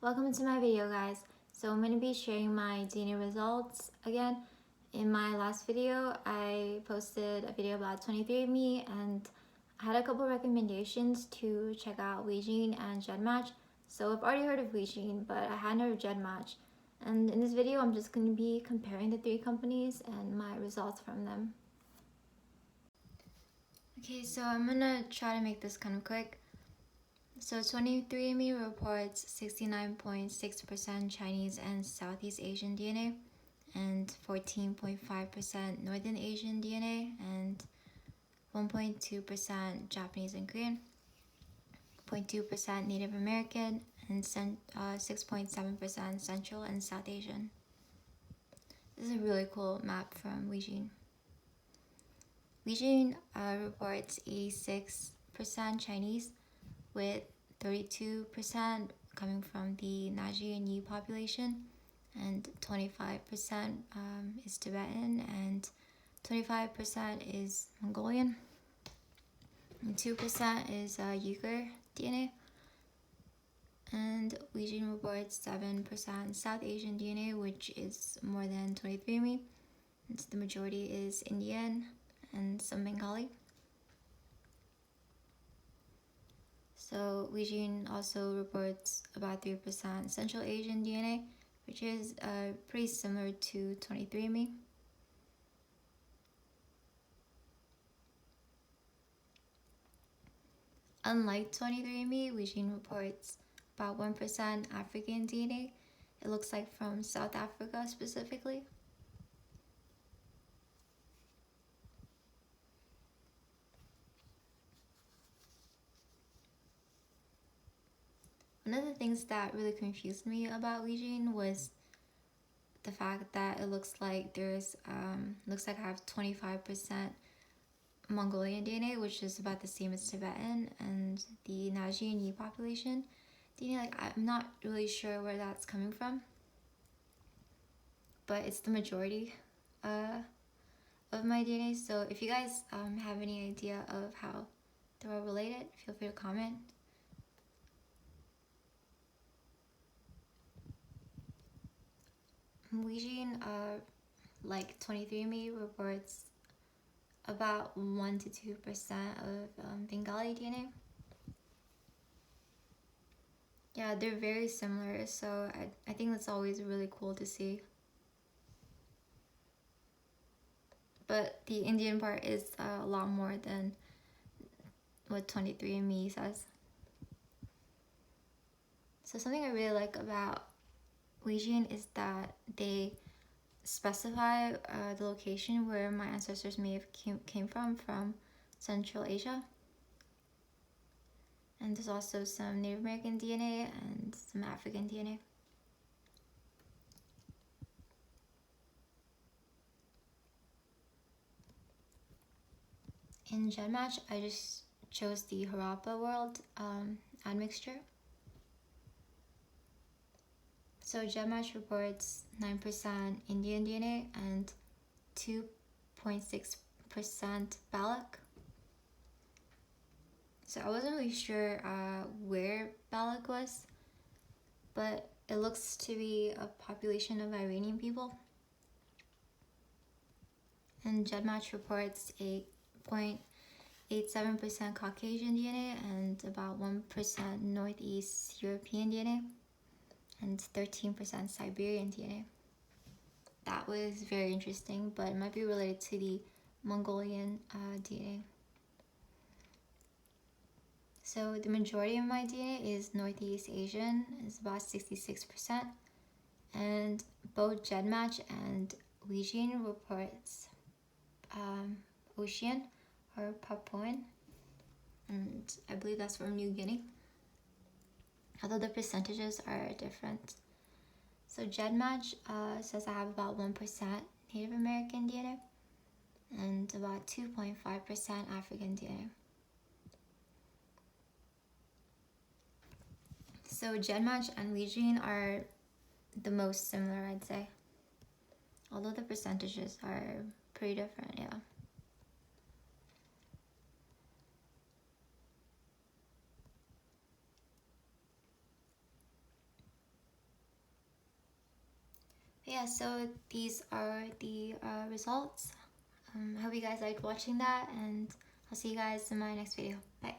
Welcome to my video, guys. So I'm going to be sharing my DNA results again. In my last video, I posted a video about 23&Me and I had a couple recommendations to check out WeGene and GEDmatch. So I've already heard of WeGene, but I hadn't heard of GEDmatch. And in this video, I'm just going to be comparing the three companies and my results from them. Okay, so I'm going to try to make this kind of quick. So 23&Me reports 69.6% Chinese and Southeast Asian DNA and 14.5% Northern Asian DNA and 1.2% Japanese and Korean, 0.2% Native American, and 6.7% Central and South Asian. This is a really cool map from WeGene. WeGene reports 86% Chinese, with 32% coming from the Nigerian population, and 25% is Tibetan, and 25% is Mongolian, and 2% is Uyghur DNA, and WeGene reports 7% South Asian DNA, which is more than 23&Me. And the majority is Indian and some Bengali. So WeGene also reports about 3% Central Asian DNA, which is pretty similar to 23&Me. Unlike 23&Me, WeGene reports about 1% African DNA. It looks like from South Africa specifically. One of the things that really confused me about WeGene was the fact that it looks like there's looks like I have 25% Mongolian DNA, which is about the same as Tibetan, and the Nigerian population DNA, like I'm not really sure where that's coming from, but it's the majority of my DNA. So if you guys have any idea of how they're all related, feel free to comment. WeGene, like 23&Me, reports about 1 to 2% of Bengali DNA. Yeah, they're very similar, so I think that's always really cool to see. But the Indian part is a lot more than what 23&Me says. So something I really like about WeGene is that they specify the location where my ancestors may have came from Central Asia. And there's also some Native American DNA and some African DNA. In GEDmatch, I just chose the Harappa world admixture. So GEDmatch reports 9% Indian DNA and 2.6% Balak. So I wasn't really sure where Balak was, but it looks to be a population of Iranian people. And GEDmatch reports 8.87% Caucasian DNA and about 1% Northeast European DNA and 13% Siberian DNA. That was very interesting, but it might be related to the Mongolian DNA. So the majority of my DNA is Northeast Asian, it's about 66%, and both GEDmatch and WeGene reports Ocean or Papuan, and I believe that's from New Guinea, although the percentages are different. So GEDmatch says I have about 1% Native American DNA and about 2.5% African DNA. So GEDmatch and WeGene are the most similar, I'd say, although the percentages are pretty different, yeah. Yeah, so these are the results. I hope you guys liked watching that, and I'll see you guys in my next video. Bye.